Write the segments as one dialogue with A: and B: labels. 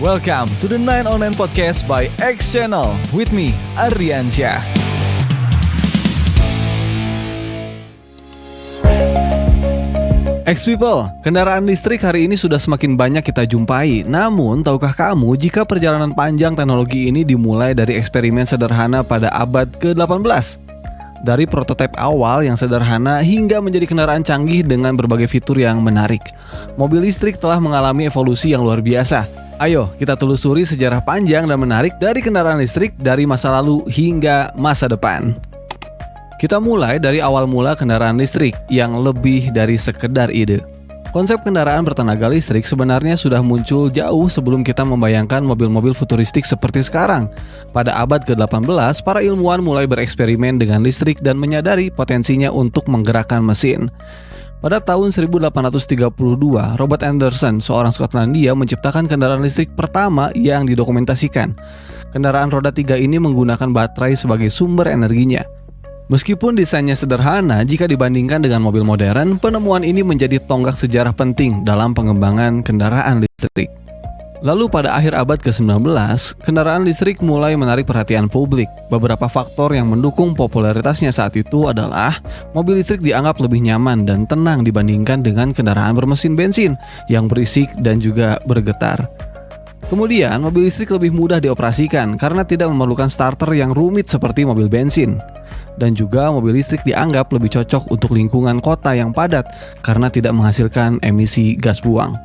A: Welcome to the 909 Podcast by X Channel with me, Aryansyah. X People, kendaraan listrik hari ini sudah semakin banyak kita jumpai. Namun, tahukah kamu jika perjalanan panjang teknologi ini dimulai dari eksperimen sederhana pada abad ke-18? Dari prototipe awal yang sederhana hingga menjadi kendaraan canggih dengan berbagai fitur yang menarik. Mobil listrik telah mengalami evolusi yang luar biasa. Ayo kita telusuri sejarah panjang dan menarik dari kendaraan listrik dari masa lalu hingga masa depan. Kita mulai dari awal mula kendaraan listrik yang lebih dari sekedar ide. Konsep kendaraan bertenaga listrik sebenarnya sudah muncul jauh sebelum kita membayangkan mobil-mobil futuristik seperti sekarang. Pada abad ke-18, para ilmuwan mulai bereksperimen dengan listrik dan menyadari potensinya untuk menggerakkan mesin. Pada tahun 1832, Robert Anderson, seorang Skotlandia, menciptakan kendaraan listrik pertama yang didokumentasikan. Kendaraan roda 3 ini menggunakan baterai sebagai sumber energinya. Meskipun desainnya sederhana jika dibandingkan dengan mobil modern, penemuan ini menjadi tonggak sejarah penting dalam pengembangan kendaraan listrik. Lalu pada akhir abad ke-19, kendaraan listrik mulai menarik perhatian publik. Beberapa faktor yang mendukung popularitasnya saat itu adalah mobil listrik dianggap lebih nyaman dan tenang dibandingkan dengan kendaraan bermesin bensin yang berisik dan juga bergetar. Kemudian, mobil listrik lebih mudah dioperasikan karena tidak memerlukan starter yang rumit seperti mobil bensin. Dan juga mobil listrik dianggap lebih cocok untuk lingkungan kota yang padat karena tidak menghasilkan emisi gas buang.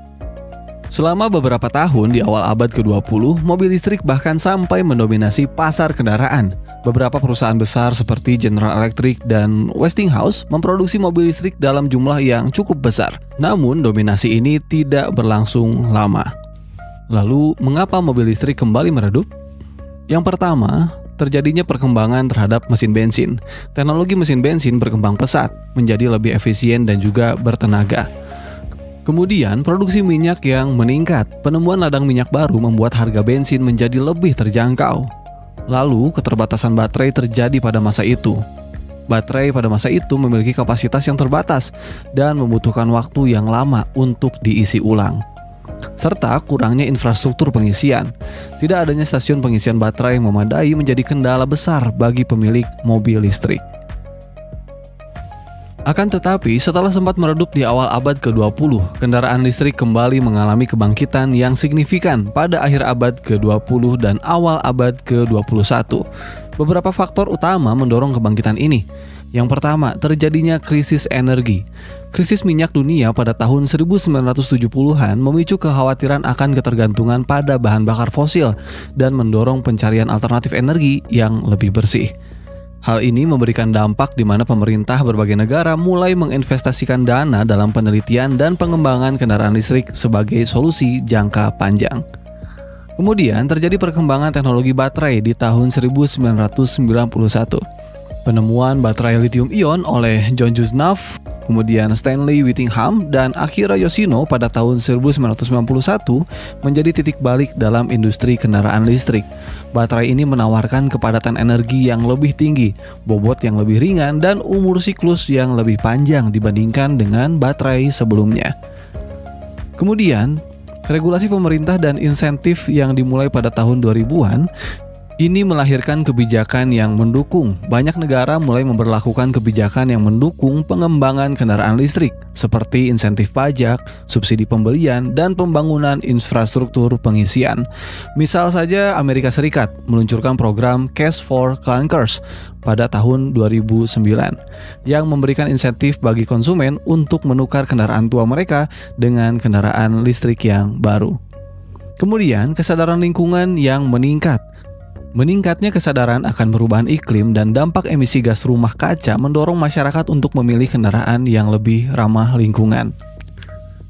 A: Selama beberapa tahun di awal abad ke-20, mobil listrik bahkan sampai mendominasi pasar kendaraan. Beberapa perusahaan besar seperti General Electric dan Westinghouse memproduksi mobil listrik dalam jumlah yang cukup besar. Namun, dominasi ini tidak berlangsung lama. Lalu, mengapa mobil listrik kembali meredup? Yang pertama, terjadinya perkembangan terhadap mesin bensin. Teknologi mesin bensin berkembang pesat, menjadi lebih efisien dan juga bertenaga. Kemudian, produksi minyak yang meningkat. Penemuan ladang minyak baru membuat harga bensin menjadi lebih terjangkau. Lalu, keterbatasan baterai terjadi pada masa itu. Baterai pada masa itu memiliki kapasitas yang terbatas dan membutuhkan waktu yang lama untuk diisi ulang. Serta kurangnya infrastruktur pengisian. Tidak adanya stasiun pengisian baterai yang memadai menjadi kendala besar bagi pemilik mobil listrik. Akan tetapi, setelah sempat meredup di awal abad ke-20, kendaraan listrik kembali mengalami kebangkitan yang signifikan pada akhir abad ke-20 dan awal abad ke-21. Beberapa faktor utama mendorong kebangkitan ini. Yang pertama, terjadinya krisis energi. Krisis minyak dunia pada tahun 1970-an memicu kekhawatiran akan ketergantungan pada bahan bakar fosil dan mendorong pencarian alternatif energi yang lebih bersih. Hal ini memberikan dampak di mana pemerintah berbagai negara mulai menginvestasikan dana dalam penelitian dan pengembangan kendaraan listrik sebagai solusi jangka panjang. Kemudian terjadi perkembangan teknologi baterai di tahun 1991. Penemuan baterai lithium-ion oleh John Jusnov, kemudian Stanley Whittingham, dan Akira Yoshino pada tahun 1991 menjadi titik balik dalam industri kendaraan listrik. Baterai ini menawarkan kepadatan energi yang lebih tinggi, bobot yang lebih ringan, dan umur siklus yang lebih panjang dibandingkan dengan baterai sebelumnya. Kemudian, regulasi pemerintah dan insentif yang dimulai pada tahun 2000-an ini melahirkan kebijakan yang mendukung. Banyak negara mulai memberlakukan kebijakan yang mendukung pengembangan kendaraan listrik, seperti insentif pajak, subsidi pembelian, dan pembangunan infrastruktur pengisian. Misal saja Amerika Serikat meluncurkan program Cash for Clunkers pada tahun 2009, yang memberikan insentif bagi konsumen untuk menukar kendaraan tua mereka dengan kendaraan listrik yang baru. Kemudian, kesadaran lingkungan yang meningkat. Meningkatnya kesadaran akan perubahan iklim dan dampak emisi gas rumah kaca mendorong masyarakat untuk memilih kendaraan yang lebih ramah lingkungan.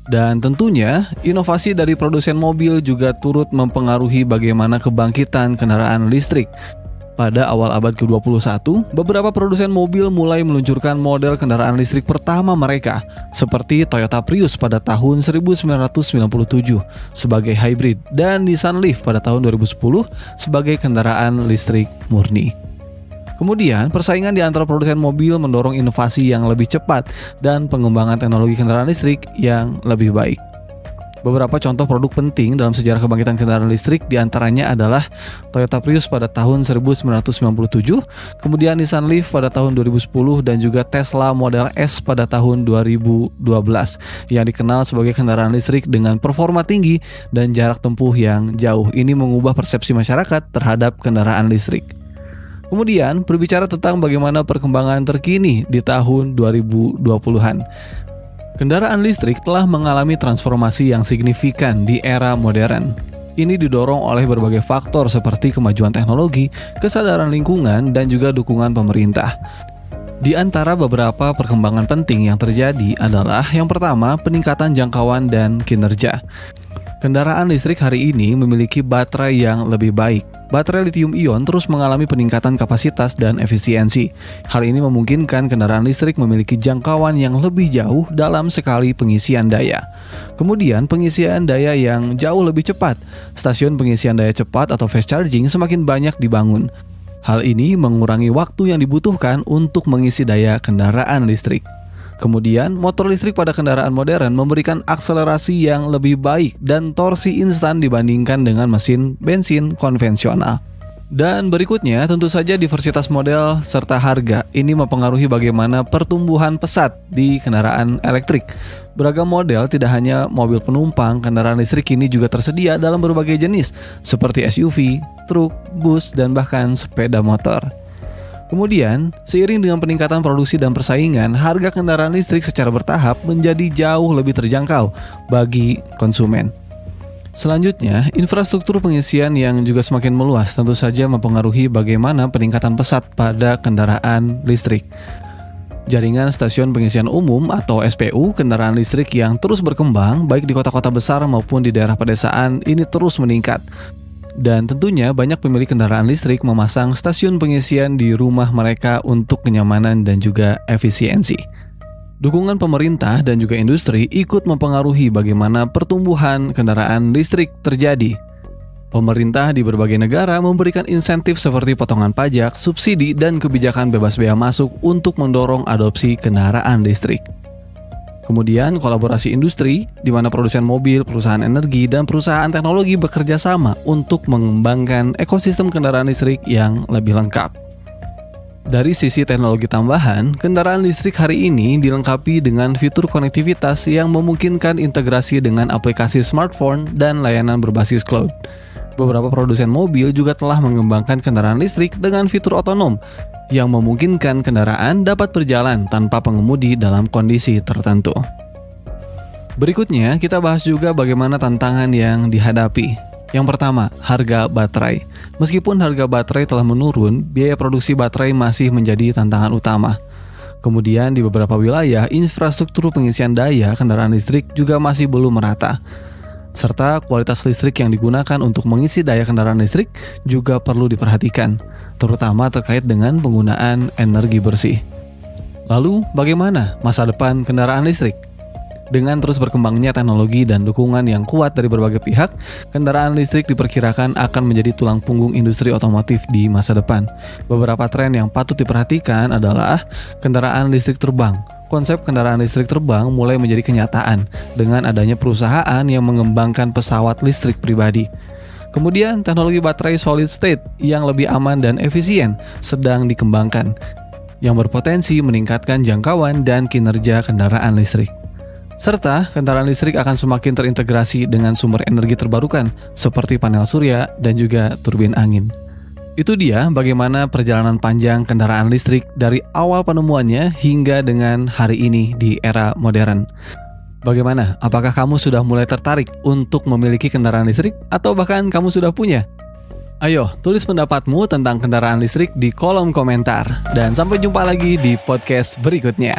A: Dan tentunya, inovasi dari produsen mobil juga turut mempengaruhi bagaimana kebangkitan kendaraan listrik. Pada awal abad ke-21, beberapa produsen mobil mulai meluncurkan model kendaraan listrik pertama mereka, seperti Toyota Prius pada tahun 1997 sebagai hybrid dan Nissan Leaf pada tahun 2010 sebagai kendaraan listrik murni. Kemudian, persaingan di antara produsen mobil mendorong inovasi yang lebih cepat dan pengembangan teknologi kendaraan listrik yang lebih baik. Beberapa contoh produk penting dalam sejarah kebangkitan kendaraan listrik diantaranya adalah Toyota Prius pada tahun 1997, kemudian Nissan Leaf pada tahun 2010, dan juga Tesla Model S pada tahun 2012 yang dikenal sebagai kendaraan listrik dengan performa tinggi dan jarak tempuh yang jauh. Ini mengubah persepsi masyarakat terhadap kendaraan listrik. Kemudian berbicara tentang bagaimana perkembangan terkini di tahun 2020-an. Kendaraan listrik telah mengalami transformasi yang signifikan di era modern. Ini didorong oleh berbagai faktor seperti kemajuan teknologi, kesadaran lingkungan, dan juga dukungan pemerintah. Di antara beberapa perkembangan penting yang terjadi adalah yang pertama, peningkatan jangkauan dan kinerja. Kendaraan listrik hari ini memiliki baterai yang lebih baik. Baterai lithium-ion terus mengalami peningkatan kapasitas dan efisiensi. Hal ini memungkinkan kendaraan listrik memiliki jangkauan yang lebih jauh dalam sekali pengisian daya. Kemudian pengisian daya yang jauh lebih cepat. Stasiun pengisian daya cepat atau fast charging semakin banyak dibangun. Hal ini mengurangi waktu yang dibutuhkan untuk mengisi daya kendaraan listrik. Kemudian, motor listrik pada kendaraan modern memberikan akselerasi yang lebih baik dan torsi instan dibandingkan dengan mesin bensin konvensional. Dan berikutnya, tentu saja diversitas model serta harga. Ini mempengaruhi bagaimana pertumbuhan pesat di kendaraan elektrik. Beragam model, tidak hanya mobil penumpang, kendaraan listrik kini juga tersedia dalam berbagai jenis, seperti SUV, truk, bus, dan bahkan sepeda motor. Kemudian, seiring dengan peningkatan produksi dan persaingan, harga kendaraan listrik secara bertahap menjadi jauh lebih terjangkau bagi konsumen. Selanjutnya, infrastruktur pengisian yang juga semakin meluas tentu saja mempengaruhi bagaimana peningkatan pesat pada kendaraan listrik. Jaringan stasiun pengisian umum atau SPU kendaraan listrik yang terus berkembang baik di kota-kota besar maupun di daerah pedesaan ini terus meningkat. Dan tentunya banyak pemilik kendaraan listrik memasang stasiun pengisian di rumah mereka untuk kenyamanan dan juga efisiensi. Dukungan pemerintah dan juga industri ikut mempengaruhi bagaimana pertumbuhan kendaraan listrik terjadi. Pemerintah di berbagai negara memberikan insentif seperti potongan pajak, subsidi, dan kebijakan bebas bea masuk untuk mendorong adopsi kendaraan listrik. Kemudian kolaborasi industri, di mana produsen mobil, perusahaan energi, dan perusahaan teknologi bekerja sama untuk mengembangkan ekosistem kendaraan listrik yang lebih lengkap. Dari sisi teknologi tambahan, kendaraan listrik hari ini dilengkapi dengan fitur konektivitas yang memungkinkan integrasi dengan aplikasi smartphone dan layanan berbasis cloud. Beberapa produsen mobil juga telah mengembangkan kendaraan listrik dengan fitur otonom, yang memungkinkan kendaraan dapat berjalan tanpa pengemudi dalam kondisi tertentu. Berikutnya, kita bahas juga bagaimana tantangan yang dihadapi. Yang pertama, harga baterai. Meskipun harga baterai telah menurun, biaya produksi baterai masih menjadi tantangan utama. Kemudian di beberapa wilayah, infrastruktur pengisian daya kendaraan listrik juga masih belum merata. Serta kualitas listrik yang digunakan untuk mengisi daya kendaraan listrik juga perlu diperhatikan, terutama terkait dengan penggunaan energi bersih. Lalu, bagaimana masa depan kendaraan listrik? Dengan terus berkembangnya teknologi dan dukungan yang kuat dari berbagai pihak, kendaraan listrik diperkirakan akan menjadi tulang punggung industri otomotif di masa depan. Beberapa tren yang patut diperhatikan adalah kendaraan listrik terbang. Konsep kendaraan listrik terbang mulai menjadi kenyataan dengan adanya perusahaan yang mengembangkan pesawat listrik pribadi. Kemudian, teknologi baterai solid state yang lebih aman dan efisien sedang dikembangkan, yang berpotensi meningkatkan jangkauan dan kinerja kendaraan listrik. Serta, kendaraan listrik akan semakin terintegrasi dengan sumber energi terbarukan seperti panel surya dan juga turbin angin. Itu dia bagaimana perjalanan panjang kendaraan listrik dari awal penemuannya hingga dengan hari ini di era modern. Bagaimana? Apakah kamu sudah mulai tertarik untuk memiliki kendaraan listrik atau bahkan kamu sudah punya? Ayo, tulis pendapatmu tentang kendaraan listrik di kolom komentar. Dan sampai jumpa lagi di podcast berikutnya.